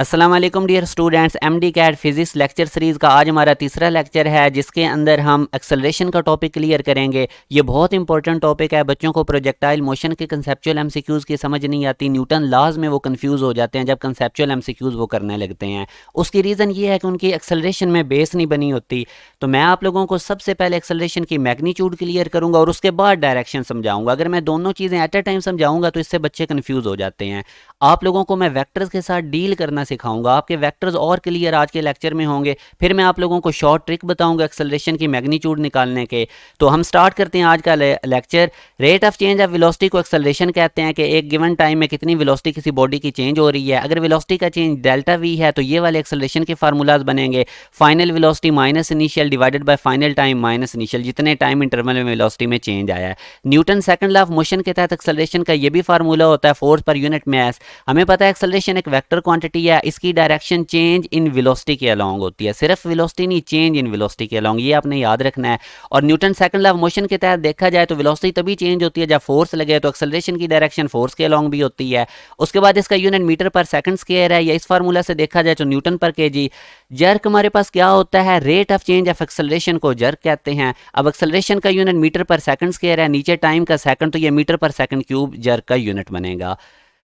अस्सलाम वालेकुम dear students, MD CAT physics lecture series का आज हमारा तीसरा लेक्चर है जिसके अंदर हम एक्सेलरेशन का टॉपिक क्लियर करेंगे। ये बहुत इंपॉर्टेंट टॉपिक है। बच्चों को प्रोजेक्टाइल मोशन के कंसेप्चुअल एमसीक्यूज़ की समझ नहीं आती, न्यूटन लॉज में वो कंफ्यूज हो जाते हैं जब कंसेप्चुअल एमसीक्यूज़ वो करने लगते हैं। उसकी रीज़न ये है कि उनकी एक्सेलरेशन में बेस नहीं बनी होती। तो मैं आप लोगों को सबसे पहले एक्सेलरेशन की मैग्नीट्यूड क्लियर करूँगा और उसके बाद डायरेक्शन समझाऊँगा। अगर मैं दोनों चीज़ें एट अ टाइम समझाऊँगा तो इससे बच्चे कन्फ्यूज़ हो जाते हैं। आप लोगों को मैं वेक्टर्स के साथ डील करना सिखाऊंगा, आपके वेक्टर्स और क्लियर आज के लेक्चर में होंगे। फिर मैं आप लोगों को शॉर्ट ट्रिक बताऊंगा एक्सेलरेशन की मैग्नीट्यूड निकालने के। तो हम स्टार्ट करते हैं आज का lecture. Rate of change of velocity को एक्सेलरेशन कहते हैं कि एक गिवन टाइम में कितनी वेलोसिटी किसी बॉडी की चेंज हो रही है। अगर वेलोसिटी का चेंज डेल्टा वी है तो ये वाले एक्सेलरेशन के फार्मूलाज बनेंगे। Final velocity minus initial divided by final time minus initial, जितने टाइम इंटरवल में वेलोसिटी में चेंज आया है। Newton second law of motion के तहत एक्सेलरेशन का ये भी फार्मूला होता है, फोर्स पर यूनिट मास। हमें पता है एक्सेलरेशन एक वेक्टर क्वांटिटी है, इसकी डायरेक्शन चेंज इन वेलोसिटी के अलोंग होती है। सिर्फ वेलोसिटी नहीं, चेंज इन वेलोसिटी के अलोंग, ये आपने याद रखना है। और Newton second law of motion के तहत देखा जाए तो वेलोसिटी तभी चेंज होती है जब फोर्स लगे, तो एक्सेलरेशन की डायरेक्शन फोर्स के अलोंग भी होती है। उसके बाद इसका यूनिट मीटर पर सेकंड स्क्वायर है, या इस फार्मूला से देखा जाए तो न्यूटन पर केजी। जर्क हमारे पास क्या होता है, rate of change of acceleration को जर्क कहते हैं। अब एक्सेलरेशन का यूनिट मीटर पर सेकंड स्क्वायर है, नीचे टाइम का सेकंड, तो ये मीटर पर सेकंड क्यूब जर्क का यूनिट बनेगा।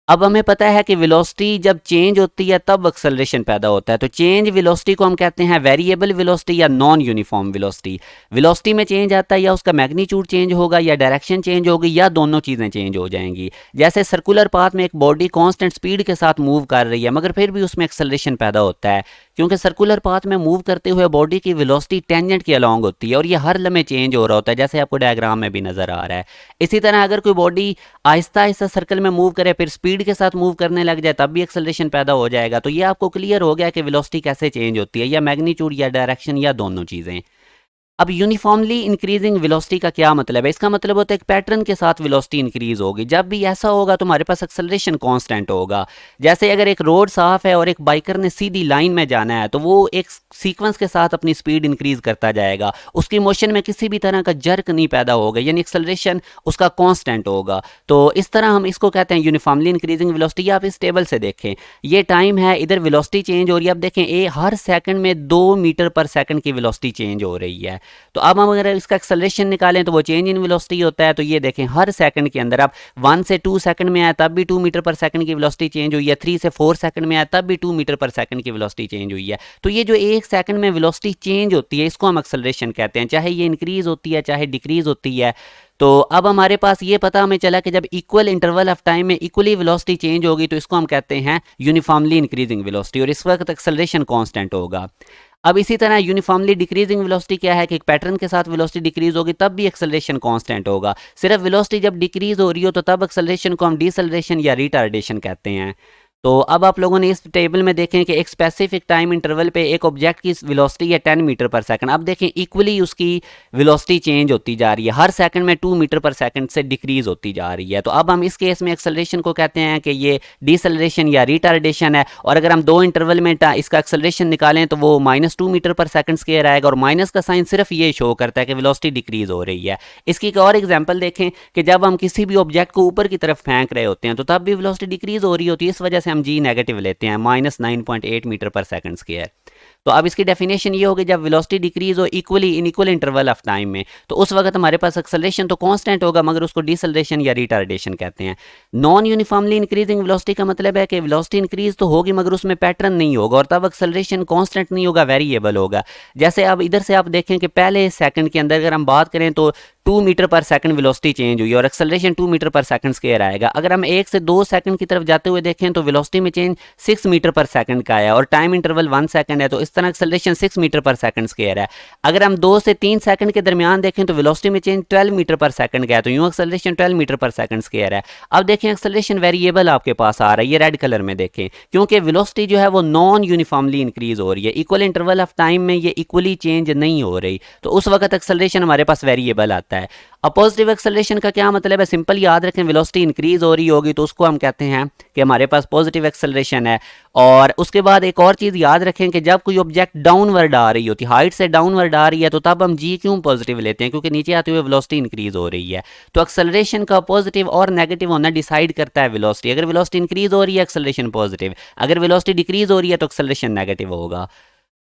अब हमें पता है कि वेलोसिटी जब चेंज होती है तब एक्सेलरेशन पैदा होता है। तो चेंज वेलोसिटी को हम कहते हैं वेरिएबल वेलोसिटी या नॉन यूनिफॉर्म वेलोसिटी। वेलोसिटी में चेंज आता है, या उसका मैग्नीट्यूड चेंज होगा, या डायरेक्शन चेंज होगी, या दोनों चीज़ें चेंज हो जाएंगी। जैसे सर्कुलर पाथ में एक बॉडी कांस्टेंट स्पीड के साथ मूव कर रही है मगर फिर भी उसमें एक्सेलरेशन पैदा होता है, क्योंकि सर्कुलर पाथ में मूव करते हुए बॉडी की वेलोसिटी टेंजेंट के अलोंग होती है और ये हर लम्हे चेंज हो रहा होता है, जैसे आपको डायग्राम में भी नजर आ रहा है। इसी तरह अगर कोई बॉडी आहिस्ता आहिस्ता सर्कल में मूव करे फिर स्पीड के साथ मूव करने लग जाए तब भी एक्सेलरेशन पैदा हो जाएगा। तो ये आपको क्लियर हो गया कि वेलोसिटी कैसे चेंज होती है, या मैग्नीट्यूड या डायरेक्शन या दोनों चीजें। अब यूनिफॉर्मली इंक्रीजिंग वेलोसिटी का क्या मतलब है? इसका मतलब होता है एक पैटर्न के साथ वेलोसिटी इंक्रीज होगी। जब भी ऐसा होगा तो हमारे पास एक्सेलरेशन कांस्टेंट होगा। जैसे अगर एक रोड साफ है और एक बाइकर ने सीधी लाइन में जाना है तो वो एक सीक्वेंस के साथ अपनी स्पीड इंक्रीज करता जाएगा, उसकी मोशन में किसी भी तरह का जर्क नहीं पैदा होगा, यानी एक्सेलरेशन उसका कांस्टेंट होगा। तो इस तरह हम इसको कहते हैं यूनिफॉर्मली इंक्रीजिंग वेलोसिटी। आप इस टेबल से देखें, ये टाइम है, इधर वेलोसिटी चेंज हो रही है। अब देखें हर सेकंड में 2 मीटर पर सेकंड की वेलोसिटी चेंज हो रही है। तो अब हम अगर इसका एक्सेलरेशन निकालें तो वो चेंज इन वेलोसिटी होता है। तो ये देखें हर सेकंड के अंदर, अब 1 से 2 सेकंड में आया तब भी 2 मीटर पर सेकंड की वेलोसिटी चेंज हुई है, 3 से 4 सेकंड में आया तब भी 2 मीटर पर सेकंड की वेलोसिटी चेंज हुई है। तो ये जो एक सेकंड में वेलोसिटी चेंज होती है इसको हम एक्सेलरेशन कहते हैं, चाहे ये इंक्रीज होती है चाहे डिक्रीज होती है। तो अब हमारे पास ये पता हमें चला कि जब इक्वल इंटरवल ऑफ टाइम में इक्वली वेलोसिटी चेंज होगी तो इसको हम कहते हैं यूनिफॉर्मली इंक्रीजिंग वेलोसिटी, और इस वक्त एक्सेलरेशन कांस्टेंट होगा। अब इसी तरह यूनिफॉर्मली डिक्रीजिंग वेलोसिटी क्या है कि एक पैटर्न के साथ वेलोसिटी डिक्रीज होगी तब भी एक्सेलरेशन कांस्टेंट होगा। सिर्फ वेलोसिटी जब डिक्रीज हो रही हो तो तब एक्सेलरेशन को हम डिसेलरेशन या रिटार्डेशन कहते हैं। तो अब आप लोगों ने इस टेबल में देखें कि एक स्पेसिफिक टाइम इंटरवल पे एक ऑब्जेक्ट की वेलोसिटी है 10 मीटर पर सेकंड। अब देखें इक्वली उसकी वेलोसिटी चेंज होती जा रही है, हर सेकंड में 2 मीटर पर सेकंड से डिक्रीज होती जा रही है। तो अब हम इस केस में एक्सेलरेशन को कहते हैं कि ये डिसेलरेशन या रिटार्डेशन है। और अगर हम दो इंटरवल में इसका एक्सेलरेशन निकालें तो वो -2 मीटर पर सेकंड स्क्वायर आएगा, और माइनस का साइन सिर्फ ये शो करता है कि वेलोसिटी डिक्रीज हो रही है। इसकी एक और एग्जाम्पल देखें कि जब हम किसी भी ऑब्जेक्ट को ऊपर की तरफ फेंक रहे होते हैं तो तब भी वेलोसिटी डिक्रीज हो रही होती है, इस वजह से हम जी नेगेटिव लेते हैं, -9.8 मीटर पर सेकंड स्क्वायर। तो अब इसकी डेफिनेशन ये होगी जब वेलोसिटी डिक्रीज हो equally in equal interval of time में तो उस वक्त हमारे पास एक्सेलरेशन तो कांस्टेंट होगा मगर उसको डिसेलरेशन या रिटार्डेशन कहते हैं। नॉन यूनिफॉर्मली इंक्रीजिंग वेलोसिटी का मतलब है कि वेलोसिटी इंक्रीज तो होगी मगर उसमें पैटर्न नहीं होगा, और तब एक्सेलरेशन कांस्टेंट नहीं होगा, वेरिएबल होगा। जैसे अब इधर से आप देखें कि पहले सेकंड के अंदर अगर हम बात करें तो 2 मीटर पर सेकंड वेलोसिटी चेंज हुई और एक्सेलरेशन 2 मीटर पर सेकंड स्क्वायर आएगा। अगर हम 1 से 2 सेकंड की तरफ जाते हुए देखें तो वेलोसिटी में चेंज 6 मीटर पर सेकंड का आया और टाइम इंटरवल 1 सेकंड है, तो इस तरह एक्सेलरेशन 6 मीटर पर सेकंड स्क्वायर है। अगर हम 2 से 3 सेकंड के दरमियान देखें तो वेलोसिटी में चेंज 12 मीटर पर सेकंड का है, तो यूं एक्सेलरेशन 12 मीटर पर सेकंड स्क्वायर है। अब देखें एक्सेलरेशन वेरिएबल आपके पास आ रहा है, ये रेड कलर में देखें, क्योंकि वेलोसिटी जो है वो नॉन यूनिफॉर्मली इंक्रीज हो रही है, इक्वल इंटरवल ऑफ टाइम में ये इक्वली चेंज नहीं हो रही, तो उस वक्त एक्सेलरेशन हमारे पास वेरिएबल आता है। अब पॉजिटिव एक्सेलरेशन का क्या मतलब है, सिंपल याद रखें, वेलोसिटी इंक्रीज हो रही होगी तो उसको हम कहते हैं कि हमारे पास पॉजिटिव एक्सेलरेशन है। और उसके बाद एक और चीज़ याद रखें कि जब कोई ऑब्जेक्ट डाउनवर्ड आ रही होती है, हाइट से डाउनवर्ड आ रही है, तो तब हम जी क्यों पॉजिटिव लेते हैं, क्योंकि नीचे आते हुए वेलोसिटी इंक्रीज हो रही है। तो एक्सेलरेशन का पॉजिटिव और नेगेटिव होना डिसाइड करता है वेलोसिटी। अगर वेलोसिटी इंक्रीज हो रही है एक्सेलरेशन पॉजिटिव, अगर वेलोसिटी डिक्रीज हो रही है तो एक्सेलरेशन नेगेटिव होगा।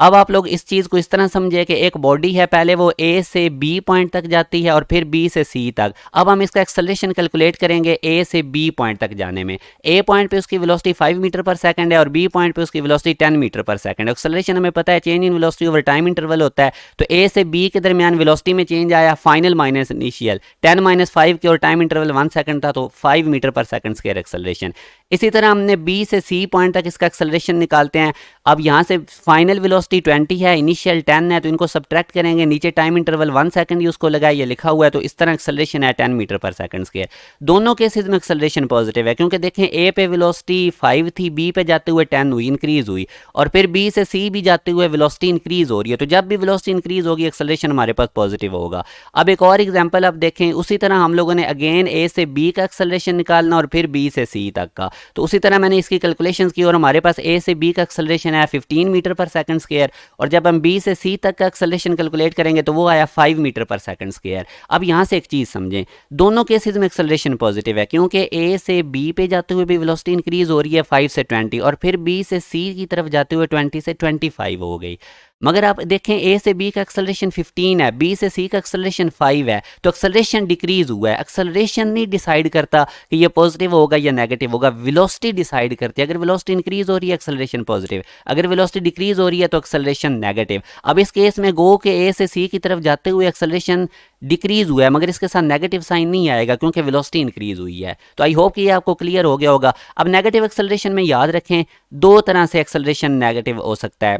अब आप लोग इस चीज़ को इस तरह समझे कि एक बॉडी है, पहले वो ए से बी पॉइंट तक जाती है और फिर बी से सी तक। अब हम इसका एक्सेलरेशन कैलकुलेट करेंगे ए से बी पॉइंट तक जाने में। ए पॉइंट पे उसकी वेलोसिटी 5 मीटर पर सेकंड है और बी पॉइंट पे उसकी वेलोसिटी 10 मीटर पर सेकंड है। एक्सेलरेशन हमें पता है change in velocity over time interval होता है। तो ए से बी के दरमियान वेलोसिटी में चेंज आया, फाइनल माइनस इनिशियल, 10 माइनस 5 की, और टाइम इंटरवल 1 सेकंड था, तो 5 मीटर पर सेकंड स्क्वायर एक्सेलरेशन। इसी तरह हमने बी से सी पॉइंट तक इसका एक्सेलरेशन निकालते हैं। अब यहाँ से फाइनल वेलोसिटी 20 है, इनिशियल 10 है, तो इनको सब्ट्रैक्ट करेंगे, नीचे टाइम इंटरवल 1 सेकंड ही उसको लगाए, ये लिखा हुआ है, तो इस तरह एक्सेलरेशन है 10 मीटर पर सेकंड स्क्वायर। दोनों केसेस में एक्सेलरेशन पॉजिटिव है, क्योंकि देखें ए पे वेलोसिटी 5 थी, बी पे जाते हुए 10 हुई, इंक्रीज हुई, और फिर बी से सी भी जाते हुए वेलोसिटी इंक्रीज हो रही है। तो जब भी वेलोसिटी इंक्रीज होगी एक्सेलरेशन हमारे पास पॉजिटिव होगा। अब एक और एग्जाम्पल आप देखें, उसी तरह हम लोगों ने अगेन ए से बी का एक्सेलरेशन निकालना और फिर बी से सी तक का। तो उसी तरह मैंने इसकी कैलकुलेशन की और हमारे पास ए से बी का एक्सेलरेशन है 15 मीटर पर सेकंड स्क्वायर, और जब हम बी से सी तक का एक्सेलरेशन कैलकुलेट करेंगे तो वो आया 5 मीटर पर सेकंड स्क्वायर। अब यहाँ से एक चीज़ समझें, दोनों केसेस में एक्सेलरेशन पॉजिटिव है, क्योंकि ए से बी पे जाते हुए भी वेलोसिटी इंक्रीज हो रही है 5 से 20, और फिर बी से सी की तरफ जाते हुए 20 से 25 हो गई। मगर आप देखें ए से बी का एक्सेलरेशन 15 है, बी से सी का एक्सेलरेशन 5 है, तो एक्सेलरेशन डिक्रीज हुआ है। एक्सेलरेशन नहीं डिसाइड करता कि ये पॉजिटिव होगा या नेगेटिव होगा, वेलोसिटी डिसाइड करती है। अगर वेलोसिटी इंक्रीज हो रही है एक्सेलरेशन पॉजिटिव, अगर वेलोसिटी डिक्रीज हो रही है तो एक्सेलरेशन नेगेटिव। अब इस केस में गो के ए से सी की तरफ जाते हुए एक्सेलरेशन डिक्रीज हुआ है, मगर इसके साथ नेगेटिव साइन नहीं आएगा क्योंकि वेलोसिटी इंक्रीज हुई है। तो आई होप कि ये आपको क्लियर हो गया होगा। अब नेगेटिव एक्सेलरेशन में याद रखें, दो तरह से एक्सेलरेशन नेगेटिव हो सकता है।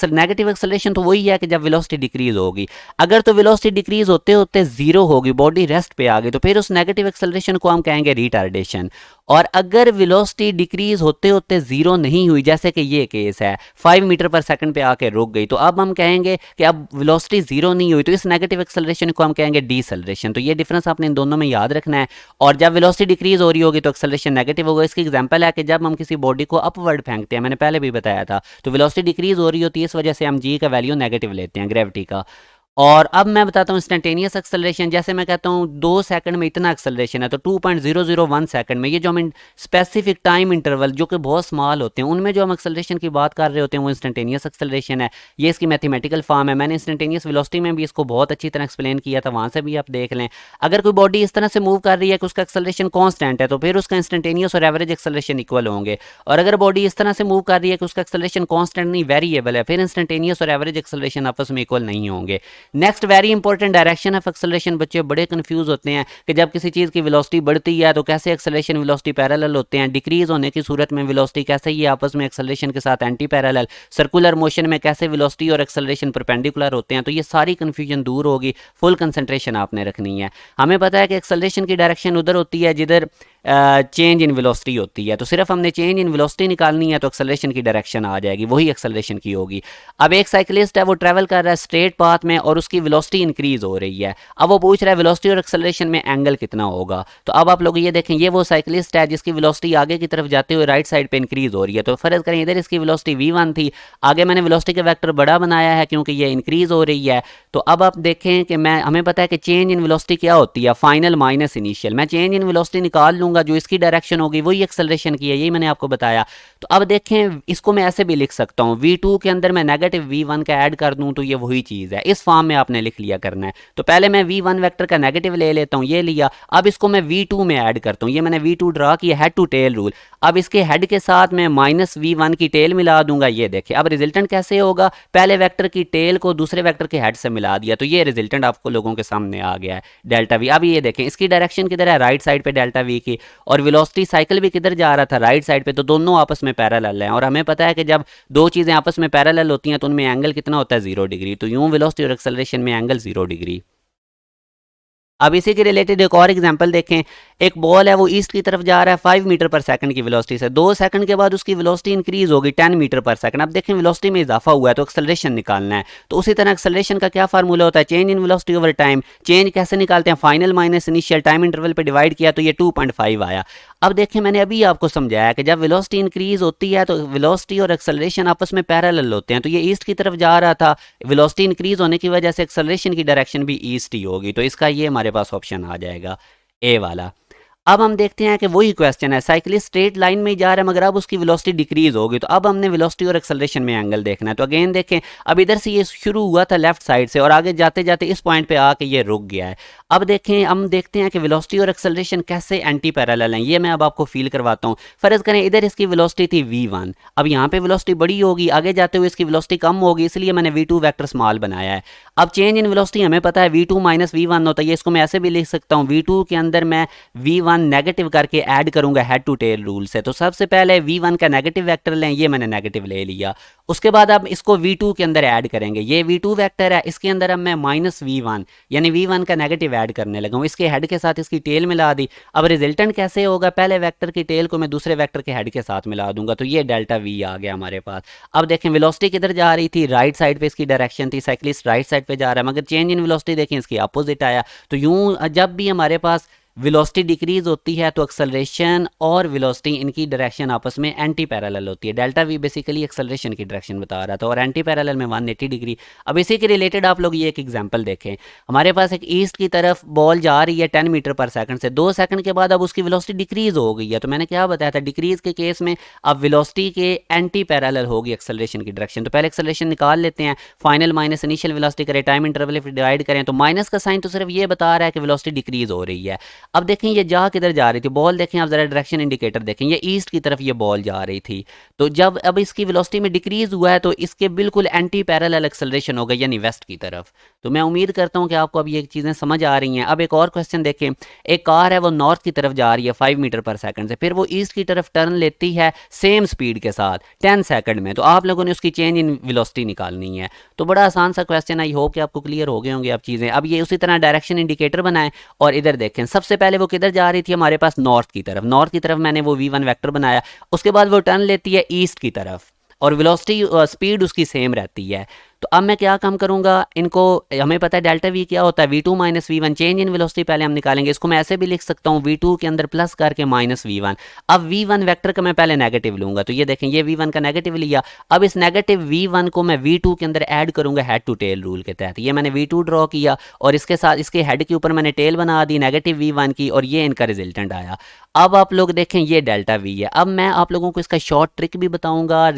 नेगेटिव एक्सेलरेशन तो वही है कि जब वेलोसिटी डिक्रीज होगी। अगर तो वेलोसिटी डिक्रीज होते होते जीरो होगी, बॉडी रेस्ट पे आ गई, तो फिर उस नेगेटिव एक्सेलरेशन को हम कहेंगे रिटार्डेशन। और अगर वेलोसिटी डिक्रीज होते होते जीरो नहीं हुई, जैसे कि ये केस है 5 मीटर पर सेकंड पे आके रुक गई, तो अब हम कहेंगे कि अब वेलोसिटी जीरो नहीं हुई, तो इस नेगेटिव एक्सेलरेशन को हम कहेंगे डीसेलरेशन। तो ये डिफरेंस आपने इन दोनों में याद रखना है। और जब वेलोसिटी डिक्रीज हो रही होगी तो एक्सेलरेशन नेगेटिव होगा। इसकी एग्जांपल है कि जब हम किसी बॉडी को अपवर्ड फेंकते हैं, मैंने पहले भी बताया था, तो वेलोसिटी डिक्रीज हो रही होती है, इस वजह से हम जी का वैल्यू नेगेटिव लेते हैं, ग्रेविटी का। और अब मैं बताता हूँ इंस्टेंटेनियस एक्सेलरेशन। जैसे मैं कहता हूँ 2 सेकंड में इतना एक्सेलरेशन है, तो 2.001 सेकंड में, ये जो हम स्पेसिफिक टाइम इंटरवल जो कि बहुत स्मॉल होते हैं उनमें जो हम एक्सेलरेशन की बात कर रहे होते हैं वो इंस्टेंटेनियस एक्सेलरेशन है। ये इसकी मैथमेटिकल फॉर्म है। मैंने इंस्टेंटेनियस वेलोसिटी में भी इसको बहुत अच्छी तरह एक्सप्लेन किया था, वहाँ से भी आप देख लें। अगर कोई बॉडी इस तरह से मूव कर रही है कि उसका एक्सेलरेशन कॉन्स्टेंट है, तो फिर उसका इंस्टेंटेनियस और एवरेज एक्सेलरेशन इक्वल होंगे। और अगर बॉडी इस तरह से मूव कर रही है कि उसका एक्सेलरेशन कॉन्स्टेंट नहीं, वेरिएबल है, फिर इंस्टेंटेनियस और एवरेज एक्सेलरेशन आपस में इक्वल नहीं होंगे। Next very important, direction of acceleration. बच्चे बड़े कंफ्यूज होते हैं कि जब किसी चीज़ की वेलोसिटी बढ़ती है तो कैसे एक्सेलरेशन वेलोसिटी पैरेलल होते हैं, डिक्रीज होने की सूरत में वेलोसिटी कैसे ये आपस में एक्सेलरेशन के साथ एंटी पैरेलल, सर्कुलर मोशन में कैसे वेलोसिटी और एक्सेलरेशन परपेंडिकुलर होते हैं। तो ये सारी कंफ्यूजन दूर होगी, फुल कंसंट्रेशन आपने रखनी है। हमें पता है कि एक्सेलरेशन की डायरेक्शन उधर होती है जिधर चेंज इन वेलोसिटी होती है, तो सिर्फ हमने चेंज इन वेलोसिटी निकालनी है तो एक्सेलरेशन की डायरेक्शन आ जाएगी, वही एक्सेलरेशन की होगी। अब एक साइकिलिस्ट है, वो ट्रैवल कर रहा है स्ट्रेट पाथ में और उसकी वेलोसिटी इंक्रीज हो रही है। अब वो पूछ रहा है वेलोसिटी और एक्सेलरेशन में एंगल कितना होगा। तो अब आप लोग ये देखें, ये वो साइकिलिस्ट है जिसकी वेलोसिटी आगे की तरफ जाते हुए राइट साइड पे इंक्रीज हो रही है। तो फर्ज करें इधर इसकी वेलोसिटी v1 थी, आगे मैंने वेलोसिटी का वेक्टर बड़ा बनाया है क्योंकि ये इंक्रीज हो रही है। तो अब आप देखें कि हमें पता है कि चेंज इन वेलोसिटी क्या होती है, फाइनल माइनस इनिशियल। मैं चेंज इन वेलोसिटी निकाल लूंगा, जो इसकी डायरेक्शन होगी वही एक्सेलरेशन की है, यही मैंने आपको बताया। तो अब देखें, इसको मैं ऐसे भी लिख सकता हूँ, v2 के अंदर मैं नेगेटिव v1 का ऐड कर दूं तो ये वही चीज़ है। इस फॉर्म में आपने लिख लिया करना है। तो पहले मैं v1 वेक्टर का नेगेटिव ले लेता हूँ, ये लिया। अब इसको मैं v2 में ऐड करता हूँ, ये मैंने v2 ड्रा किया, हेड टू टेल रूल। अब इसके हेड के साथ मैं माइनस v1 की टेल मिला दूंगा, ये देखें। अब रिजल्टेंट कैसे होगा, पहले वेक्टर की टेल को दूसरे वेक्टर के हेड से मिला दिया, तो ये रिजल्टेंट आपको लोगों के सामने आ गया है, डेल्टा वी। अब ये देखें, इसकी डायरेक्शन किधर है, राइट साइड पे डेल्टा वी की, और वेलोसिटी साइकिल भी किधर जा रहा था, राइट साइड पे। तो दोनों आपस में पैरेलल हैं, और हमें पता है कि जब दो चीज़ें आपस में पैरेलल होती हैं तो उनमें एंगल कितना होता है, 0 डिग्री। तो यूं वेलोसिटी और एक्सेलरेशन में एंगल 0 डिग्री। अब इसी के रिलेटेड एक और एग्जांपल देखें। एक बॉल है वो ईस्ट की तरफ जा रहा है 5 मीटर पर सेकंड की वेलोसिटी से, 2 सेकंड के बाद उसकी वेलोसिटी इंक्रीज होगी 10 मीटर पर सेकंड। अब देखें वेलोसिटी में इजाफा हुआ है तो एक्सेलरेशन निकालना है। तो उसी तरह एक्सेलरेशन का क्या फार्मूला होता है, change in velocity over time. Change कैसे निकालते हैं, final minus initial, time interval पे डिवाइड किया तो ये 2.5 आया। अब देखें मैंने अभी आपको समझाया कि जब वेलोसिटी इंक्रीज होती है तो वेलोसिटी और एक्सेलरेशन आपस में पैरेलल होते हैं। तो ये ईस्ट की तरफ जा रहा था, वेलोसिटी इंक्रीज होने की वजह से एक्सेलरेशन की डायरेक्शन भी ईस्ट ही होगी। तो इसका ये हमारे पास ऑप्शन आ जाएगा ए वाला। अब हम देखते हैं कि वही क्वेश्चन है, साइकिलिस्ट स्ट्रेट लाइन में जा रहा है मगर अब उसकी वेलोसिटी डिक्रीज होगी। तो अब हमने वेलोसिटी और एक्सेलरेशन में एंगल देखना है। तो अगेन देखें, अब इधर से ये शुरू हुआ था लेफ्ट साइड से और आगे जाते जाते इस पॉइंट पे आके ये रुक गया है। अब देखें, हम देखते हैं कि वेलोसिटी और एक्सेलरेशन कैसे एंटी पैरेलल हैं, ये मैं अब आपको फील करवाता हूँ। फर्ज करें इधर इसकी वेलोसिटी थी v1, अब यहाँ पे वेलोसिटी बड़ी होगी, आगे जाते हुए इसकी वेलोसिटी कम होगी, इसलिए मैंने v2 वेक्टर स्मॉल बनाया है। अब चेंज इन वेलोसिटी हमें पता है v2 माइनस v1 होता है, इसको मैं ऐसे भी लिख सकता हूँ, v2 के अंदर मैं v1 नेगेटिव करके ऐड करूंगा हेड टू टेल रूल से। तो सबसे पहले v1 का नेगेटिव वेक्टर लें, ये मैंने नेगेटिव ले लिया। उसके बाद अब इसको v2 के अंदर ऐड करेंगे, ये v2 वेक्टर है, इसके अंदर अब मैं माइनस v1 यानी v1 का नेगेटिव ऐड करने लगा हूं, इसके हेड के साथ इसकी टेल मिला दी। अब रिजल्टेंट कैसे होगा, पहले वेक्टर की टेल को मैं दूसरे वेक्टर के हेड के साथ मिला दूंगा, तो ये डेल्टा v आ गया हमारे पास। अब देखें वेलोसिटी किधर जा रही थी, राइट साइड पे इसकी डायरेक्शन थी, साइक्लिस्ट राइट साइड पे जा रहा है, मगर चेंज इन वेलोसिटी देखें इसकी अपोजिट आया। तो यूं जब भी हमारे पास वेलोसिटी डिक्रीज होती है तो एक्सेलरेशन और वेलोसिटी इनकी डायरेक्शन आपस में एंटी पैरेलल होती है। डेल्टा वी बेसिकली एक्सेलरेशन की डायरेक्शन बता रहा था और एंटी पैरेलल में 180 डिग्री। अब इसी के रिलेटेड आप लोग ये एक एग्जांपल देखें, हमारे पास एक ईस्ट की तरफ बॉल जा रही है 10 मीटर पर सेकंड से, 2 सेकंड के बाद अब उसकी वेलोसिटी डिक्रीज हो गई है। तो मैंने क्या बताया था, डिक्रीज के केस में अब वेलोसिटी के एंटी पैरेलल होगी एक्सेलरेशन की डायरेक्शन। तो पहले एक्सेलरेशन निकाल लेते हैं, फाइनल माइनस इनिशियल वेलोसिटी करें, टाइम इंटरवल डिवाइड करें, तो माइनस का साइन तो सिर्फ ये बता रहा है कि वेलोसिटी डिक्रीज हो रही है। अब देखें ये जा किधर जा रही थी, बॉल देखें आप जरा डायरेक्शन इंडिकेटर देखें, ये ईस्ट की तरफ ये बॉल जा रही थी। तो जब अब इसकी वेलोसिटी में डिक्रीज हुआ है तो इसके बिल्कुल एंटी पैरेलल एक्सेलरेशन हो गई यानी वेस्ट की तरफ। तो मैं उम्मीद करता हूं कि आपको अब ये चीजें समझ आ रही हैं। अब एक और क्वेश्चन देखें, एक कार है वो नॉर्थ की तरफ जा रही है 5 मीटर पर सेकंड से, फिर वो ईस्ट की तरफ टर्न लेती है सेम स्पीड के साथ 10 सेकंड में। तो आप लोगों ने उसकी चेंज इन वेलोसिटी निकालनी है। तो बड़ा आसान सा क्वेश्चन, आई होप कि आपको क्लियर हो गए होंगे अब चीजें। अब ये उसी तरह डायरेक्शन इंडिकेटर बनाएं और इधर देखें, सबसे पहले वो किधर जा रही थी हमारे पास नॉर्थ की तरफ, नॉर्थ की तरफ मैंने वो v1 वेक्टर बनाया। उसके बाद वो टर्न लेती है ईस्ट की तरफ और वेलोसिटी स्पीड उसकी सेम रहती है। तो अब मैं क्या काम करूंगा, इनको हमें पता है डेल्टा वी क्या होता है, v2 minus V one, change in velocity पहले हम निकालेंगे, इसको मैं ऐसे भी लिख सकता हूँ v2 के अंदर प्लस करके माइनस v1। अब v1 वेक्टर का मैं पहले नेगेटिव लूंगा, तो ये देखें ये v1 का नेगेटिव लिया। अब इस नेगेटिव v1 को मैं v2 के अंदर ऐड करूंगा हेड टू टेल रूल के तहत। ये मैंने v2 ड्रॉ किया और इसके साथ इसके हेड के ऊपर मैंने टेल बना दी नेगेटिव v1 की और ये इनका रिजल्टेंट आया। अब आप लोग देखें ये डेल्टा वी है। अब मैं आप लोगों को इसका शॉर्ट ट्रिक भी बताऊंगा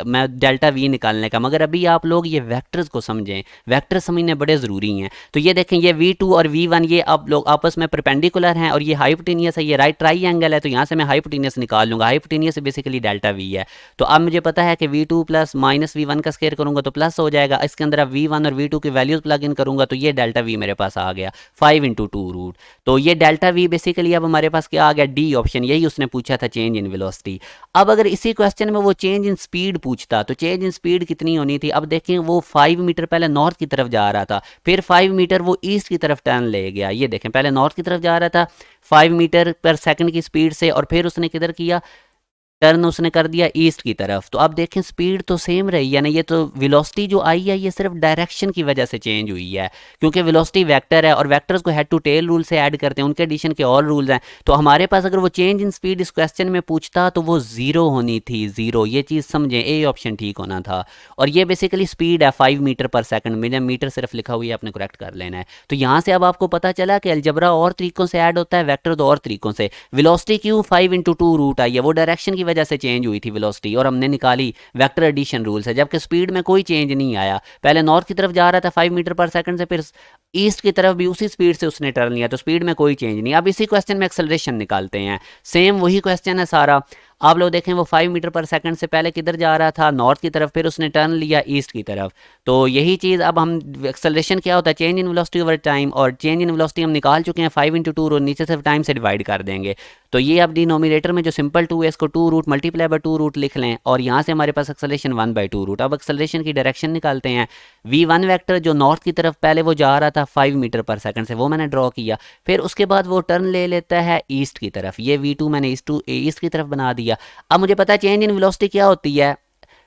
मैं डेल्टा वी निकालने का, मगर अभी आप लोग ये वेक्टर्स को समझें, वेक्टर समझने बड़े ज़रूरी हैं। तो ये देखें ये v2 और v1 ये आप लोग आपस में परपेंडिकुलर हैं और ये हाइपोटेनियस है, ये राइट ट्राइएंगल है, तो यहाँ से मैं हाइपोटेनियस निकाल लूँगा। हाइपोटेनियस बेसिकली डेल्टा वी है। तो अब मुझे पता है कि v2 प्लस माइनस v1 का स्क्वायर करूँगा तो प्लस हो जाएगा, इसके अंदर अब v1 और v2 की वैल्यूज प्लग इन करूँगा तो ये डेल्टा वी मेरे पास आ गया 5 × 2 रूट। तो ये डेल्टा वी बेसिकली अब हमारे पास क्या आ गया, डी ऑप्शन, यही उसने पूछा था चेंज इन वेलोसिटी। अब अगर इसी क्वेश्चन में वो चेंज इन स्पीड पूछता तो चेंज इन स्पीड कितनी होनी थी। अब देखें वो 5 मीटर पहले नॉर्थ की तरफ जा रहा था, फिर 5 मीटर वो ईस्ट की तरफ टर्न ले गया। ये देखें पहले नॉर्थ की तरफ जा रहा था 5 मीटर पर सेकंड की स्पीड से और फिर उसने किधर किया, टर्न उसने कर दिया ईस्ट की तरफ। तो अब देखें स्पीड तो सेम रही है ना, ये तो वेलोसिटी जो आई है ये सिर्फ डायरेक्शन की वजह से चेंज हुई है, क्योंकि वेलोसिटी वेक्टर है और वेक्टर्स को हेड टू टेल रूल से ऐड करते हैं, उनके एडिशन के और रूल्स हैं। तो हमारे पास अगर वो चेंज इन स्पीड इस क्वेश्चन में पूछता तो वो जीरो होनी थी, जीरो। ये चीज़ समझें, ए ऑप्शन ठीक होना था। और ये बेसिकली स्पीड है 5 मीटर पर सेकंड, मेरा मीटर सिर्फ लिखा हुआ है, आपने करेक्ट कर लेना है। तो यहाँ से अब आपको पता चला कि अलजबरा और तरीकों से ऐड होता है, वेक्टर और तरीकों से। वेलोसिटी क्यों 5 × 2 रूट आई है, वो डायरेक्शन की वजह से चेंज हुई थी वेलोसिटी और हमने निकाली वेक्टर एडिशन रूल से, जबकि स्पीड में कोई चेंज नहीं आया। पहले नॉर्थ की तरफ जा रहा था 5 मीटर पर सेकंड से, फिर ईस्ट की तरफ भी उसी स्पीड से उसने टर्न लिया, तो स्पीड में कोई चेंज नहीं। अब इसी क्वेश्चन में एक्सेलरेशन निकालते हैं, सेम वही क्वेश्चन है सारा। आप लोग देखें वो 5 मीटर पर सेकंड से पहले किधर जा रहा था, नॉर्थ की तरफ, फिर उसने टर्न लिया ईस्ट की तरफ। तो यही चीज़ अब हम एक्सेलरेशन क्या होता है, change in velocity over time, और चेंज इन वेलोसिटी हम निकाल चुके हैं 5 × 2 और नीचे से टाइम से डिवाइड कर देंगे। तो ये आप डिनोमिनेटर में जो सिंपल टू है इसको two root multiply by two root लिख लें और यहाँ से हमारे पास एक्सेलरेशन 1/2 रूट। अब एक्सेलरेशन की डायरेक्शन निकालते हैं। v1 वेक्टर जो नॉर्थ की तरफ पहले वो जा रहा था 5 मीटर पर सेकंड से, वो मैंने ड्रॉ किया। फिर उसके बाद वो टर्न ले लेता है ईस्ट की तरफ, ये v2 मैंने ईस्ट की तरफ बना दिया। अब मुझे पता है चेंज इन वेलोसिटी क्या होती है,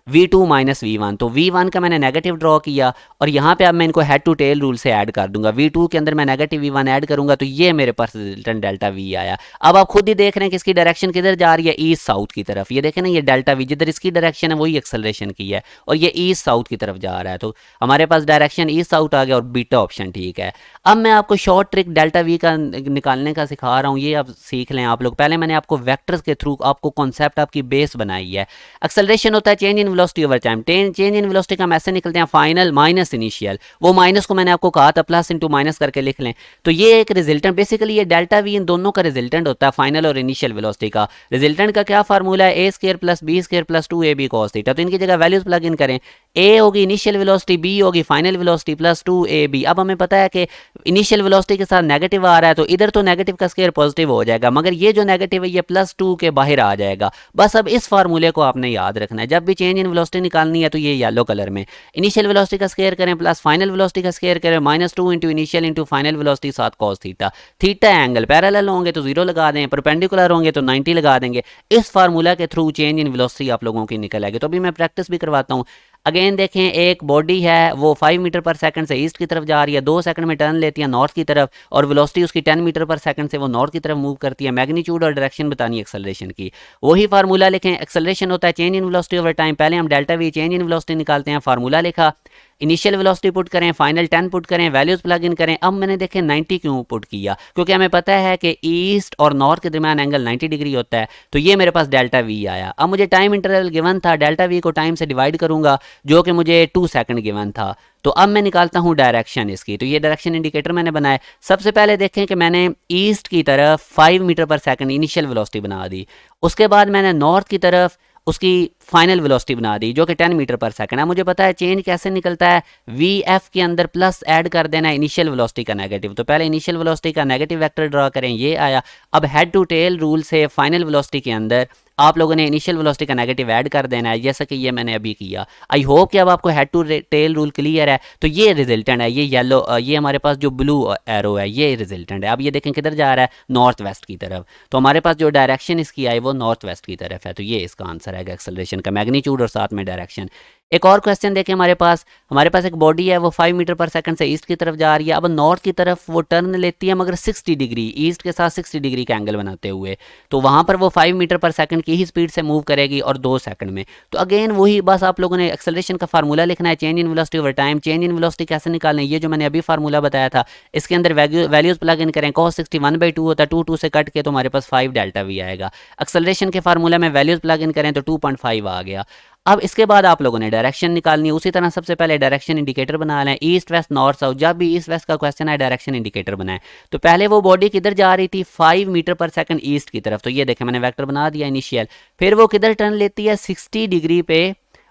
v2 माइनस v1। तो v1 का मैंने नेगेटिव ड्रॉ किया और यहाँ पे अब मैं इनको हेड टू टेल रूल से ऐड कर दूंगा। v2 के अंदर मैं नेगेटिव v1 ऐड करूंगा तो ये मेरे पास रिजल्टेंट डेल्टा v आया। अब आप खुद ही देख रहे हैं कि इसकी डायरेक्शन किधर जा रही है, ईस्ट साउथ की तरफ। ये देखें ना, ये डेल्टा v जिधर इसकी डायरेक्शन है वही एक्सेलरेशन की है और ये ईस्ट साउथ की तरफ जा रहा है। तो हमारे पास डायरेक्शन ईस्ट साउथ आ गया और बीटा ऑप्शन ठीक है। अब मैं आपको शॉर्ट ट्रिक डेल्टा v का निकालने का सिखा रहा हूँ, ये आप सीख लें आप लोग। पहले मैंने आपको वेक्टर्स के थ्रू आपको कॉन्सेप्ट आपकी बेस बनाई है। एक्सेलरेशन होता है change in velocity over time. Change in velocity का हम ऐसे निकलते हैं फाइनल माइनस इनिशियल। वो माइनस को मैंने आपको कहा था प्लस इंटू माइनस करके लिख लें। तो ये एक रिजल्टेंट, बेसिकली ये डेल्टा वी इन दोनों का रिजल्टेंट होता है, फाइनल और इनिशियल वेलोसिटी का। रिजल्टेंट का क्या फार्मूला है, a square plus b square plus 2ab cos थीटा। तो इनकी जगह वैल्यूज प्लग इन करें, ए होगी इनिशियल वेलोसिटी, बी होगी फाइनल वेलोसिटी प्लस 2ab। अब हमें पता है कि इनिशियल वेलोसिटी के साथ नेगेटिव आ रहा है तो इधर तो नेगेटिव का स्क्वायर पॉजिटिव हो जाएगा, मगर ये जो नेगेटिव है ये +2 के बाहर आ जाएगा। बस अब इस फार्मूले को आपने याद रखना है। जब भी चेंज इन वेलोसिटी निकालनी है तो ये येलो कलर में इनिशियल वेलोसिटी का स्क्वायर करें प्लस फाइनल वेलोसिटी का स्क्वायर करें, -2 into initial into final velocity साथ cos theta. Theta angle parallel होंगे तो 0 लगा दें, परपेंडिकुलर होंगे तो 90 लगा देंगे। इस फार्मूला के थ्रू चेंज इन वेलोसिटी आप लोगों की निकल आएगी। तो अभी मैं प्रैक्टिस भी करवाता हूँ। अगेन देखें, एक बॉडी है वो 5 मीटर पर सेकंड से ईस्ट की तरफ जा रही है, 2 सेकंड में टर्न लेती है नॉर्थ की तरफ और वेलोसिटी उसकी 10 मीटर पर सेकंड से वो नॉर्थ की तरफ मूव करती है। मैग्नीट्यूड और डायरेक्शन बतानी है एक्सेलरेशन की, वही फार्मूला लिखें। एक्सेलरेशन होता है change in velocity over time. पहले हम delta we change in velocity निकालते हैं, फार्मूला लिखा, इनिशियल वेलोसिटी पुट करें, फाइनल 10 पुट करें, वैल्यूज प्लग इन करें। अब मैंने देखें 90 क्यों पुट किया, क्योंकि हमें पता है कि ईस्ट और नॉर्थ के दरमियान एंगल 90 डिग्री होता है। तो ये मेरे पास डेल्टा वी आया। अब मुझे टाइम इंटरवल गिवन था, डेल्टा वी को टाइम से डिवाइड करूंगा जो कि मुझे 2 सेकंड गिवन था। तो अब मैं निकालता हूं डायरेक्शन इसकी। तो ये डायरेक्शन इंडिकेटर मैंने बनाया। सबसे पहले देखें कि मैंने ईस्ट की तरफ 5 मीटर पर सेकंड इनिशियल वेलोसिटी बना दी, उसके बाद मैंने नॉर्थ की तरफ उसकी फाइनल वेलोसिटी बना दी जो कि 10 मीटर पर सेकंड है। मुझे पता है चेंज कैसे निकलता है, वी एफ के अंदर प्लस ऐड कर देना है इनिशियल वेलोसिटी का नेगेटिव। तो पहले इनिशियल वेलोसिटी का नेगेटिव वेक्टर ड्रा करें, ये आया। अब हेड टू टेल रूल से फाइनल वेलोसिटी के अंदर आप लोगों ने इनिशियल वेलोसिटी का नेगेटिव ऐड कर देना है, जैसा कि ये मैंने अभी किया। आई होप कि अब आपको head to tail rule clear है। तो ये रिजल्टेंट है, ये येलो, ये हमारे पास जो ब्लू एरो है ये रिजल्टेंट है। अब ये देखें किधर जा रहा है, नॉर्थ वेस्ट की तरफ। तो हमारे पास जो डायरेक्शन इसकी आई वो नॉर्थ वेस्ट की तरफ है। तो ये इसका आंसर है एक्सेलरेशन का, मैग्नीट्यूड और साथ में डायरेक्शन। एक और क्वेश्चन देखें, हमारे पास एक बॉडी है वो 5 मीटर पर सेकंड से ईस्ट की तरफ जा रही है। अब नॉर्थ की तरफ वो टर्न लेती है मगर 60 डिग्री, ईस्ट के साथ 60 डिग्री का एंगल बनाते हुए। तो वहां पर वो 5 मीटर पर सेकंड की ही स्पीड से मूव करेगी और 2 सेकंड में। तो अगेन वही बस आप लोगों ने एक्सेलरेशन का फार्मूला लिखना है, change in velocity over time. Change in velocity कैसे निकालना है, ये जो मैंने अभी फार्मूला बताया था इसके अंदर वैल्यूज प्लग इन करें। cos 60 1/2 होता है, 2 से कट के तो हमारे पास 5 डेल्टा वी आएगा। एक्सेलरेशन के फार्मूला में वैल्यूज प्लग इन करें तो 2.5 आ गया। अब इसके बाद आप लोगों ने डायरेक्शन निकालनी है। उसी तरह सबसे पहले डायरेक्शन इंडिकेटर बना लें, ईस्ट वेस्ट नॉर्थ साउथ। जब भी ईस्ट वेस्ट का क्वेश्चन है डायरेक्शन इंडिकेटर बनाएं। तो पहले वो बॉडी किधर जा रही थी, 5 मीटर पर सेकंड ईस्ट की तरफ। तो ये देखें मैंने वेक्टर बना दिया इनिशियल। फिर वो किधर टर्न लेती है, 60 डिग्री पे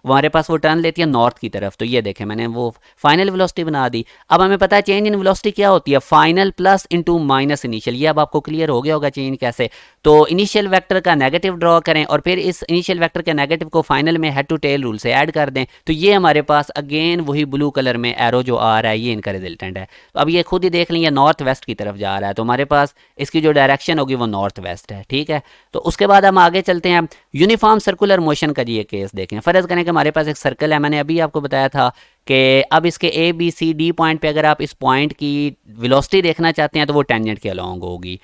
हमारे पास वो टर्न लेती है नॉर्थ की तरफ। तो ये देखें मैंने वो फाइनल वेलोसिटी बना दी। अब हमें पता है चेंज इन वेलोसिटी क्या होती है, final plus into minus initial. ये अब आपको क्लियर हो गया होगा चेंज कैसे। तो इनिशियल वेक्टर का नेगेटिव ड्रॉ करें और फिर इस इनिशियल वेक्टर के नेगेटिव को फाइनल में हेड टू टेल रूल से ऐड कर दें। तो ये हमारे पास अगेन वही ब्लू कलर में एरो जो आ रहा है ये इनका रिजल्टेंट है। तो अब ये खुद ही देख लें, नॉर्थ वेस्ट की तरफ जा रहा है। तो हमारे पास इसकी जो डायरेक्शन होगी वो नॉर्थ वेस्ट है, ठीक है। तो उसके बाद हम आगे चलते हैं। यूनिफॉर्म सर्कुलर मोशन का ये केस देखें। फर्ज करें कि हमारे पास एक सर्कल है, मैंने अभी आपको बताया था कि अब इसके A B C D point पे अगर आप इस पॉइंट की वेलोसिटी देखना चाहते हैं तो वो टेंजेंट के अलोंग होगी।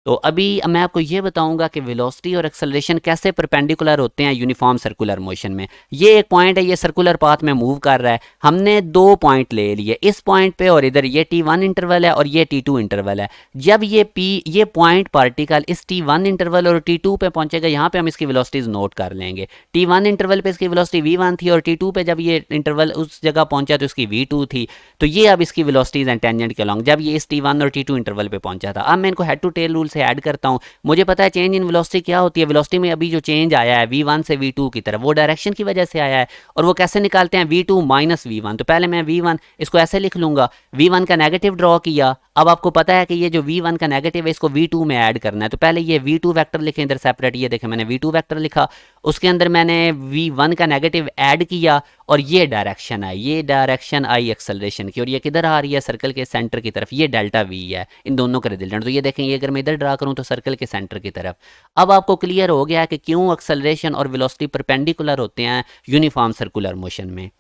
तो अभी मैं आपको ये बताऊंगा कि वेलोसिटी और एक्सेलरेशन कैसे परपेंडिकुलर होते हैं यूनिफॉर्म सर्कुलर मोशन में। ये एक पॉइंट है, ये सर्कुलर पाथ में मूव कर रहा है। हमने 2 पॉइंट ले लिए, इस पॉइंट पे और इधर। ये T1 इंटरवल है और ये T2 इंटरवल है। जब ये पॉइंट पार्टिकल इस T1 इंटरवल और T2 पे पहुंचेगा, यहाँ पे हम इसकी वेलोसिटीज नोट कर लेंगे। T1 इंटरवल पे इसकी वेलोसिटी v1 थी और T2 पे जब ये इंटरवल उस जगह पहुंचा तो इसकी v2 थी। तो ये अब इसकी वेलोसिटीज हैं टेंजेंट के अलॉन्ग जब ये इस T1 और T2 इंटरवल पे पहुंचा था। अब मैं इनको हेड टू टेल रूल से से ऐड करता हूँ, मुझे पता है चेंज इन वेलोसिटी क्या होती है। वेलोसिटी में अभी जो चेंज आया है v1 से v2 की तरफ, वो डायरेक्शन की वजह से आया है। और वो कैसे निकालते हैं, v2 माइनस v1। तो पहले मैं v1 इसको ऐसे लिख लूंगा, v1 का नेगेटिव ड्रॉ किया। अब आपको पता है कि ये जो v1 का नेगेटिव है इसको v2 में ऐड करना है, तो पहले ये v2 वेक्टर लिखें इधर सेपरेट। ये देखें मैंने v2 वेक्टर लिखा, उसके अंदर मैंने v1 का नेगेटिव ऐड किया और ये डायरेक्शन आई, ये डायरेक्शन आई एक्सेलरेशन की, और ये किधर आ रही है, सर्कल के सेंटर की तरफ। ये डेल्टा v है इन दोनों का रिजल्टेंट। तो ये देखें, ये अगर मैं इधर ड्रा करूं तो सर्कल के सेंटर की तरफ। अब आपको क्लियर हो गया कि क्यों एक्सेलरेशन और वेलोसिटी परपेंडिकुलर होते हैं यूनिफॉर्म सर्कुलर मोशन में।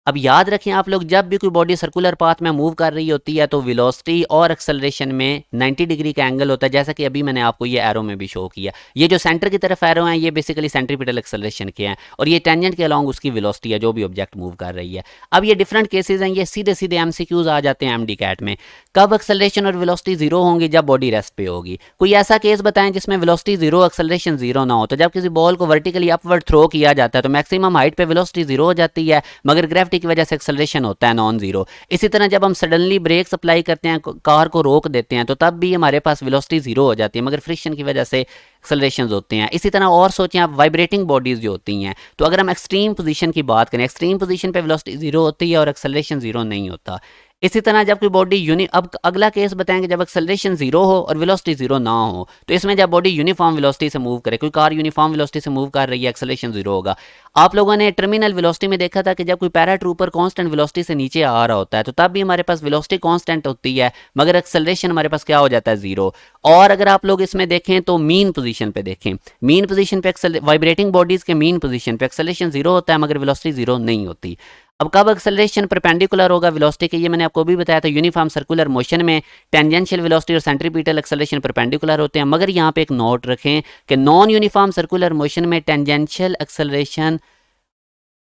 अब याद रखें आप लोग, जब भी कोई बॉडी सर्कुलर पाथ में मूव कर रही होती है तो वेलोसिटी और एक्सेलरेशन में 90 डिग्री का एंगल होता है, जैसा कि अभी मैंने आपको ये एरो में भी शो किया। ये जो सेंटर की तरफ एरो हैं ये बेसिकली सेंट्रीपिटल एक्सेलरेशन के हैं, और ये टेंजेंट के अलॉन्ग उसकी वेलोसिटी है जो भी ऑब्जेक्ट मूव कर रही है। अब ये डिफरेंट केसेज हैं, ये सीधे सीधे एमसीक्यूज आ जाते हैं एमडी कैट में। कब एक्सेलरेशन और वेलोसिटी जीरो होंगी, जब बॉडी रेस्ट पे होगी। कोई ऐसा केस बताएं जिसमें वेलोसिटी जीरो एक्सेलरेशन जीरो ना हो। तो जब किसी बॉल को वर्टिकली अपवर्ड थ्रो किया जाता है तो मैक्सिमम हाइट पे वेलोसिटी जीरो हो जाती है, मगर ग्रेविटी की वजह से एक्सेलरेशन होता है नॉन जीरो। इसी तरह जब हम सडनली ब्रेक्स अप्लाई करते हैं, कार को रोक देते हैं, तो तब भी हमारे पास वेलोसिटी जीरो हो जाती है, मगर फ्रिक्शन की वजह से एक्सेलरेशन होते हैं। इसी तरह और सोचें आप, वाइब्रेटिंग बॉडीज जो होती हैं, तो अगर हम एक्सट्रीम पोजीशन की बात करें, एक्सट्रीम पोजीशन पे वेलोसिटी जीरो होती है और एक्सेलरेशन जीरो नहीं होता। इसी तरह जब कोई बॉडी अब अगला केस बताएंगे जब एक्सेलरेशन जीरो हो और वेलोसिटी जीरो ना हो, तो इसमें जब बॉडी यूनिफॉर्म वेलोसिटी से मूव करे, कोई कार यूनिफॉर्म वेलोसिटी से मूव कर रही है, एक्सेलरेशन जीरो होगा। आप लोगों ने टर्मिनल वेलोसिटी में देखा था कि जब कोई पैराट्रूपर कांस्टेंट वेलोसिटी से नीचे आ रहा होता है तो तब भी हमारे पास वेलोसिटी कांस्टेंट होती है, मगर एक्सेलरेशन हमारे पास क्या हो जाता है, जीरो। और अगर आप लोग इसमें देखें तो मीन पोजीशन पे देखें, मीन पोजीशन पे वाइब्रेटिंग बॉडीज के मीन पोजीशन पे एक्सेलरेशन जीरो होता है मगर वेलोसिटी जीरो नहीं होती। अब कब एक्सेलरेशन परपेंडिकुलर होगा वेलोसिटी के, ये मैंने आपको भी बताया था। यूनिफॉर्म सर्कुलर मोशन में टेंजेंशियल वेलोसिटी और सेंट्रीपिटल एक्सेलरेशन परपेंडिकुलर होते हैं, मगर यहाँ पे एक नोट रखें कि नॉन यूनिफॉर्म सर्कुलर मोशन में टेंजेंशियल एक्सेलरेशन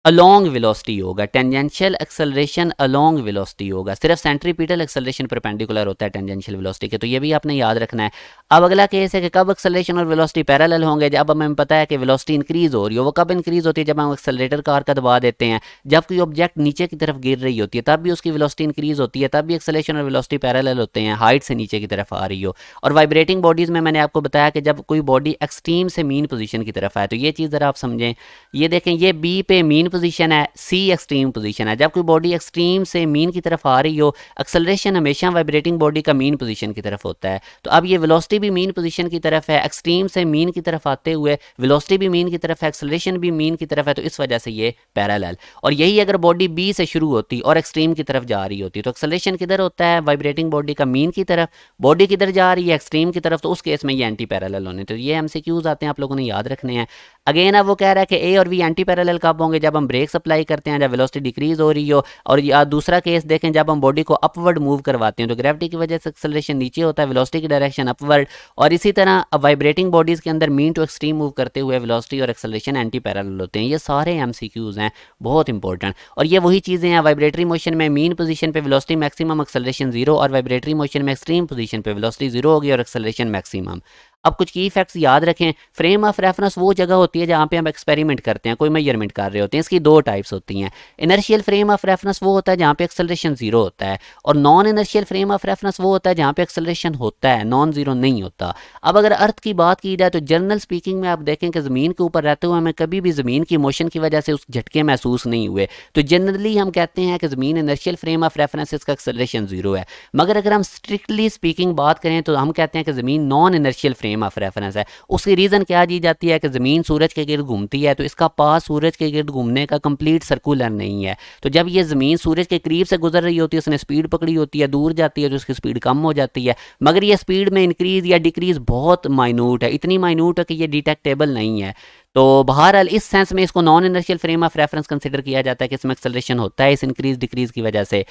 अलोंग वेलोसिटी होगा, टेंजेंशियल एक्सेलरेशन अलोंग वेलोसिटी होगा। सिर्फ सेंट्रीपिटल एक्सेलरेशन परपेंडिकुलर होता है टेंजेंशियल वेलोसिटी के, तो ये भी आपने याद रखना है। अब अगला केस है कि कब एक्सेलरेशन और वेलोसिटी पैरेलल होंगे, जब हमें पता है कि वेलोसिटी इंक्रीज हो रही हो। वो कब इंक्रीज होती है, जब हम एक्सेलरेटर कार का दबा देते हैं। जब कोई ऑब्जेक्ट नीचे की तरफ गिर रही होती है तब भी उसकी वेलोसिटी इंक्रीज होती है, तब भी एक्सेलरेशन और वेलोसिटी पैरेलल होते हैं, हाइट से नीचे की तरफ आ रही हो। और वाइब्रेटिंग बॉडीज में मैंने आपको बताया कि जब कोई बॉडी एक्सट्रीम से मीन पोजीशन की तरफ आए, तो ये चीज़ ज़रा आप समझें। ये देखें, ये बी पे मीन पोजीशन है, सी एक्सट्रीम पोजीशन है। जब कोई बॉडी एक्सट्रीम से मीन की तरफ आ रही हो, एक्सेलरेशन हमेशा वाइब्रेटिंग बॉडी का मीन पोजीशन की तरफ होता है। तो अब ये वेलोसिटी भी मीन पोजीशन की तरफ है, एक्सट्रीम से मीन की तरफ आते हुए वेलोसिटी भी मीन की तरफ है, एक्सेलरेशन भी मीन की तरफ है, तो इस वजह से ये पैरेलल। और यही अगर बॉडी बी से शुरू होती और एक्सट्रीम की तरफ जा रही होती तो एक्सेलरेशन किधर होता है, वाइब्रेटिंग बॉडी का मीन की तरफ, बॉडी किधर जा रही है, एक्सट्रीम की तरफ, तो उस केस में ये एंटी पैरेलल होने। तो ये एमसीक्यूज आते हैं, आप लोगों ने याद रखने हैं। अगेन अब वो कह रहा है कि ए और वी एंटी पैरेलल कब होंगे, जब हम ब्रेक्स अप्लाई करते हैं, जब वेलोसिटी डिक्रीज हो रही हो। और या दूसरा केस देखें, जब हम बॉडी को अपवर्ड मूव करवाते हैं तो ग्रेविटी की वजह से एक्सेलरेशन नीचे होता है, वेलोसिटी की डायरेक्शन अपवर्ड। और इसी तरह अब वाइब्रेटिंग बॉडीज के अंदर मीन टू एक्सट्रीम मूव करते हुए वेलोसिटी और एक्सेलरेशन एंटी पैरेलल होते हैं। ये सारे एमसीक्यूज हैं, बहुत इंपॉर्टेंट। और ये वही चीज़ें हैं, वाइब्रेटरी मोशन में मीन पोजीशन पे वेलोसिटी मैक्सिमम, एक्सेलरेशन जीरो, और वाइब्रेटरी मोशन में एक्सट्रीम पोजीशन पे वेलोसिटी जीरो होगी और एक्सेलरेशन मैक्सिमम। अब कुछ की फैक्ट्स याद रखें। फ्रेम ऑफ रेफरेंस वो जगह होती है जहाँ पे हम एक्सपेरिमेंट करते हैं, कोई मेजरमेंट कर रहे होते हैं। इसकी दो टाइप्स होती हैं। इनर्शियल फ्रेम ऑफ रेफरेंस वो होता है जहाँ पे एक्सेलरेशन जीरो होता है, और non inertial frame of reference वो होता है जहाँ पे एक्सेलरेशन होता है, नॉन जीरो नहीं होता। अब अगर अर्थ की बात की जाए तो जनरल स्पीकिंग में आप देखें कि ज़मीन के ऊपर रहते हुए हमें कभी भी ज़मीन की मोशन की वजह से उस झटके महसूस नहीं हुए, तो जनरली हम कहते हैं कि ज़मीन इनर्शियल फ्रेम ऑफ रेफरेंस, इसका एक्सेलरेशन जीरो है। मगर अगर हम स्ट्रिक्टली स्पीकिंग बात करें तो हम कहते हैं कि ज़मीन non inertial frame of reference है। उसकी रीज़न क्या दी जाती है कि ज़मीन सूरज के गिर्द घूमती है, तो इसका पास सूरज के गिर्द घूमने का कंप्लीट सर्कुलर नहीं है। तो जब ये ज़मीन सूरज के करीब से गुजर रही होती है, उसने स्पीड पकड़ी होती है, दूर जाती है तो उसकी स्पीड कम हो जाती है। मगर ये स्पीड में इंक्रीज़ या डिक्रीज़ बहुत माइन्यूट है, इतनी माइन्यूट है कि ये डिटेक्टेबल नहीं है। तो बहरहाल इस सेंस में इसको non inertial frame of reference consider किया जाता है कि इसमें एक्सेलरेशन होता है इस इंक्रीज डिक्रीज की वजह से।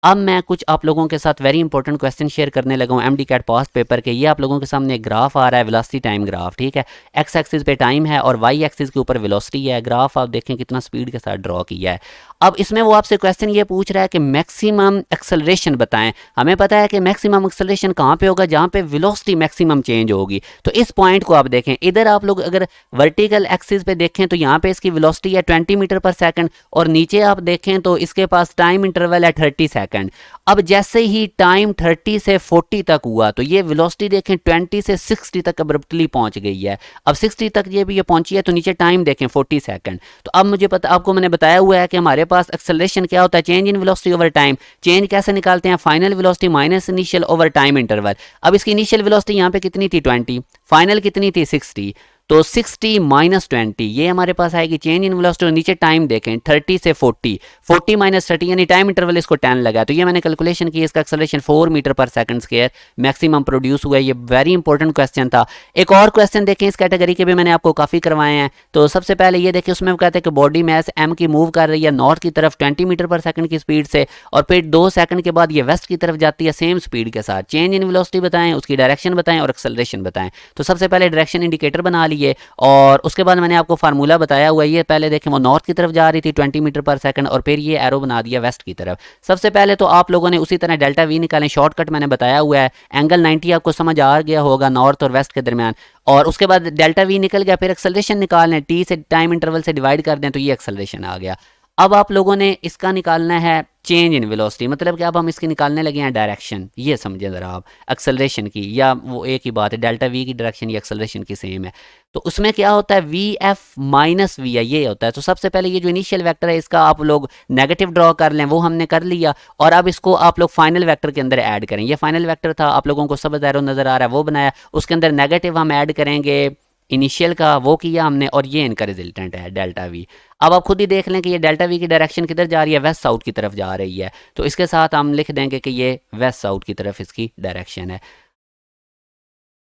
अब मैं कुछ आप लोगों के साथ वेरी इंपॉर्टेंट क्वेश्चन शेयर करने लगा हूँ एमडी कैट पास्ट पेपर के। ये आप लोगों के सामने एक ग्राफ आ रहा है, वेलोसिटी टाइम ग्राफ, ठीक है। एक्स एक्सिस पे टाइम है और वाई एक्सिस के ऊपर वेलोसिटी है। ग्राफ आप देखें कितना स्पीड के साथ ड्रॉ किया है। अब इसमें वो आपसे क्वेश्चन ये पूछ रहा है कि मैक्सिमम एक्सेलरेशन बताएं। हमें पता है कि मैक्सिमम एक्सेलरेशन कहाँ पे होगा, जहाँ पे वेलोसिटी मैक्सिमम चेंज होगी। तो इस पॉइंट को आप देखें, इधर आप लोग अगर वर्टिकल एक्सिस पे देखें तो यहाँ पे इसकी वेलोसिटी है 20 मीटर पर सेकंड, और नीचे आप देखें तो इसके पास टाइम इंटरवल है 30 सेकंड। सेकंड। अब जैसे ही टाइम 30 से 40 तक हुआ तो ये वेलोसिटी देखें 20 से 60 तक अब्रप्टली पहुंच गई है। अब 60 तक ये भी ये पहुंची है तो नीचे टाइम देखें 40 सेकंड। तो अब मुझे पता, आपको मैंने बताया हुआ है कि हमारे पास एक्सेलरेशन क्या होता है, change in velocity over time. Change कैसे निकालते हैं, final velocity minus initial over time interval. अब इसकी इनिशियल वेलोसिटी यहाँ पे कितनी थी 20, फाइनल कितनी थी 60, तो 60 माइनस 20 ये हमारे पास आएगी चेंज इन वेलोसिटी। और नीचे टाइम देखें 30 से 40, 40 माइनस 30 यानी टाइम इंटरवल इसको 10 लगा। तो ये मैंने कैलकुलेशन की, इसका एक्सेलरेशन 4 मीटर पर सेकंड स्क्वायर मैक्सिमम प्रोड्यूस हुआ है। ये वेरी इंपॉर्टेंट क्वेश्चन था। एक और क्वेश्चन देखें इस कैटेगरी के भी मैंने आपको काफ़ी करवाए हैं। तो सबसे पहले ये देखिए, उसमें वो कहते हैं कि बॉडी मैस एम की मूव कर रही है नॉर्थ की तरफ 20 मीटर पर सेकंड की स्पीड से, और फिर 2 सेकंड के बाद ये वेस्ट की तरफ जाती है सेम स्पीड के साथ। चेंज इन वेलोसिटी बताएं, उसकी डायरेक्शन बताएं और एक्सेलरेशन बताएं। तो सबसे पहले डायरेक्शन इंडिकेटर बना लिए और उसके बाद मैंने आपको फार्मूला बताया हुआ है। ये पहले देखें वो नॉर्थ की तरफ जा रही थी 20 मीटर पर सेकंड, और फिर ये एरो बना दिया वेस्ट की तरफ। सबसे पहले तो आप लोगों ने उसी तरह डेल्टा वी निकालें, शॉर्टकट मैंने बताया हुआ है। एंगल 90 आपको समझ आ गया होगा नॉर्थ और वेस्ट के दरमियान, और उसके बाद डेल्टा वी निकल गया। फिर एक्सेलरेशन निकाल लें, टी से टाइम इंटरवल से डिवाइड कर दें तो ये एक्सेलरेशन आ गया। अब आप लोगों ने इसका निकालना है चेंज इन वेलोसिटी, मतलब कि अब हम इसकी निकालने लगे हैं डायरेक्शन। ये समझें ज़रा आप एक्सेलरेशन की, या वो एक ही बात है, डेल्टा वी की डायरेक्शन या एक्सेलरेशन की सेम है। तो उसमें क्या होता है, वी एफ माइनस वी आई ये होता है। तो सबसे पहले ये जो इनिशियल वेक्टर है इसका आप लोग नेगेटिव ड्रॉ कर लें, वो हमने कर लिया। और अब इसको आप लोग फाइनल वेक्टर के अंदर ऐड करें। ये फाइनल वेक्टर था, आप लोगों को सब एरो नज़र आ रहा है, वो बनाया। उसके अंदर नेगेटिव हम ऐड करेंगे इनिशियल का, वो किया हमने, और ये इनका रिजल्टेंट है डेल्टा वी। अब आप खुद ही देख लें कि ये डेल्टा वी की डायरेक्शन किधर जा रही है, वेस्ट साउथ की तरफ जा रही है। तो इसके साथ हम लिख देंगे कि ये वेस्ट साउथ की तरफ इसकी डायरेक्शन है।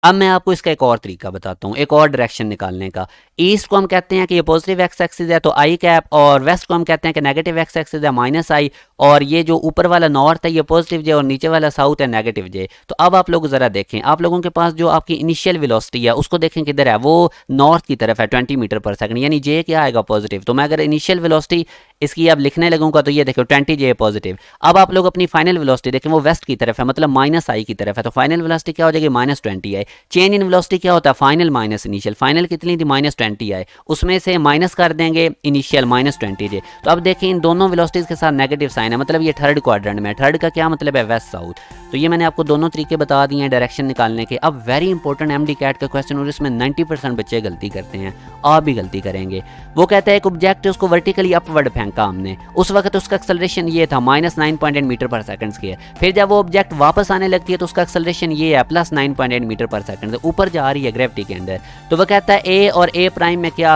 अब मैं आपको इसका एक और तरीका बताता हूँ, एक और डायरेक्शन निकालने का। ईस्ट को हम कहते हैं कि ये पॉजिटिव एक्स एक्सिस है तो आई कैप, और वेस्ट को हम कहते हैं कि नेगेटिव एक्स एक्सिस है माइनस आई, और ये जो ऊपर वाला नॉर्थ है ये पॉजिटिव जे और नीचे वाला साउथ है नेगेटिव जे। तो अब आप लोग ज़रा देखें, आप लोगों के पास जो आपकी इनिशियल वेलोसिटी है उसको देखें किधर है, वो नॉर्थ की तरफ है 20 मीटर पर सेकंड, यानी जे क्या आएगा पॉजिटिव। तो मैं अगर इनिशियल वेलोसिटी इसकी अब लिखने लगूंगा तो ये देखो 20 जे पॉजिटिव। अब आप लोग अपनी फाइनल वेलोसिटी देखें, वो वेस्ट की तरफ है, मतलब माइनस आई की तरफ है। तो फाइनल वेलोसिटी क्या हो जाएगी, -20 आई। चेंज इन वेलोसिटी क्या होता है, फाइनल माइनस इनिशियल। फाइनल कितनी थी, -20 आई, उसमें से माइनस कर देंगे इनिशियल -20 जे। तो अब देखें इन दोनों वेलोसिटीज के साथ नेगेटिव साइन है, मतलब ये थर्ड क्वाड्रेंट में। थर्ड का क्या मतलब है, वेस्ट साउथ। तो ये मैंने आपको दोनों तरीके बता दिए हैं डायरेक्शन निकालने के। अब वेरी इंपॉर्टेंट एमडी कैट का क्वेश्चन, और इसमें 90% बच्चे गलती करते हैं, आप भी गलती करेंगे। वो कहता है एक ऑब्जेक्ट है उसको वर्टिकली अपवर्ड फेंका हमने, उस वक्त उसका एक्सेलरेशन ये था -9.8 मीटर पर सेकंड के। फिर जब वो ऑब्जेक्ट वापस आने लगती है तो उसका एक्सेलरेशन ये है +9.8 मीटर पर सेकंड, ऊपर जा रही है ग्रेविटी के अंदर। तो वो कहता है ए और ए प्राइम में क्या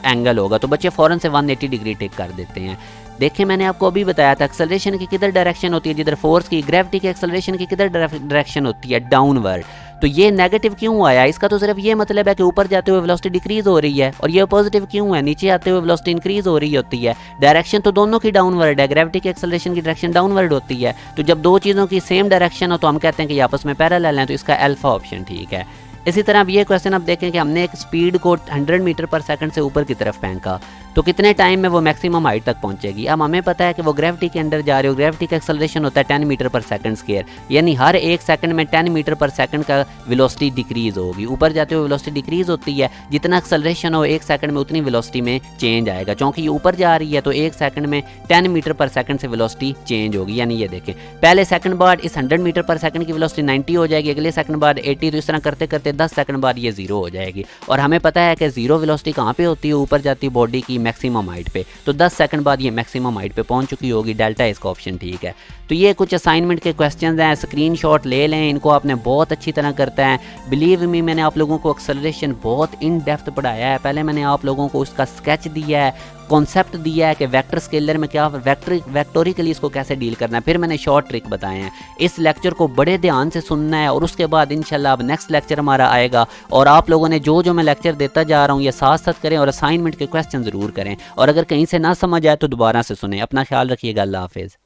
एंगल होगा। तो बच्चे फौरन से 180 डिग्री टेक कर देते हैं। देखिए मैंने आपको अभी बताया था एक्सेलरेशन की किधर डायरेक्शन होती है, जिधर फोर्स की, ग्रेविटी की एक्सेलरेशन की किधर डायरेक्शन होती है, डाउनवर्ड। तो ये नेगेटिव क्यों आया, इसका तो सिर्फ ये मतलब है कि ऊपर जाते हुए वेलोसिटी डिक्रीज हो रही है, और ये पॉजिटिव क्यों है, नीचे आते हुए वेलोसिटी इंक्रीज हो रही होती है। डायरेक्शन तो दोनों की डाउनवर्ड है, ग्रेविटी की एक्सेलरेशन की डायरेक्शन डाउनवर्ड होती है। तो जब दो चीज़ों की सेम डायरेक्शन हो तो हम कहते हैं कि आपस में पैरेलल हैं, तो इसका अल्फा ऑप्शन ठीक है। इसी तरह अब ये क्वेश्चन आप देखें कि हमने एक स्पीड को 100 मीटर पर सेकंड से ऊपर की तरफ फेंका, तो कितने टाइम में वो मैक्सिमम हाइट तक पहुंचेगी। अब हमें पता है कि वो ग्रेविटी के अंदर जा रही हो, ग्रेविटी का एक्सेलरेशन होता है 10 मीटर पर सेकंड स्क्वायर, यानी हर एक सेकंड में 10 मीटर पर सेकंड का वेलोसिटी डिक्रीज होगी। ऊपर जाते हुए वेलोसिटी डिक्रीज होती है, जितना एक्सेलरेशन हो एक सेकंड में उतनी वेलोसिटी में चेंज आएगा। क्योंकि ये ऊपर जा रही है तो एक सेकंड में 10 मीटर पर सेकंड से वेलोसिटी चेंज होगी। यानी ये देखें, पहले सेकंड बाद इस 100 मीटर पर सेकंड की वेलोसिटी 90 हो जाएगी, अगले सेकंड बाद 80, तो इस तरह करते करते 10 सेकंड बाद ये 0 हो जाएगी। और हमें पता है कि 0 वेलोसिटी कहाँ पे होती है, ऊपर जाती है बॉडी की मैक्सिमम हाइट पे। तो 10 सेकंड बाद ये मैक्सिमम हाइट पे पहुंच चुकी होगी, डेल्टा इसका ऑप्शन ठीक है। तो ये कुछ असाइनमेंट के क्वेश्चंस हैं, स्क्रीनशॉट ले लें, इनको आपने बहुत अच्छी तरह करता है। बिलीव मी, मैंने आप लोगों को एक्सेलरेशन बहुत इन डेप्थ पढ़ाया है। पहले मैंने आप लोगों को उसका स्केच दिया है, कॉन्सेप्ट दिया है कि वेक्टर स्केलर में क्या वेक्टोरिकली इसको कैसे डील करना है, फिर मैंने शॉर्ट ट्रिक बताए हैं। इस लेक्चर को बड़े ध्यान से सुनना है, और उसके बाद इंशाल्लाह अब नेक्स्ट लेक्चर हमारा आएगा, और आप लोगों ने जो मैं लेक्चर देता जा रहा हूँ ये साथ साथ करें, और असाइनमेंट के क्वेश्चन ज़रूर करें, और अगर कहीं से ना समझ आए तो दोबारा से सुने। अपना ख्याल रखिएगा, अल्लाह हाफिज़।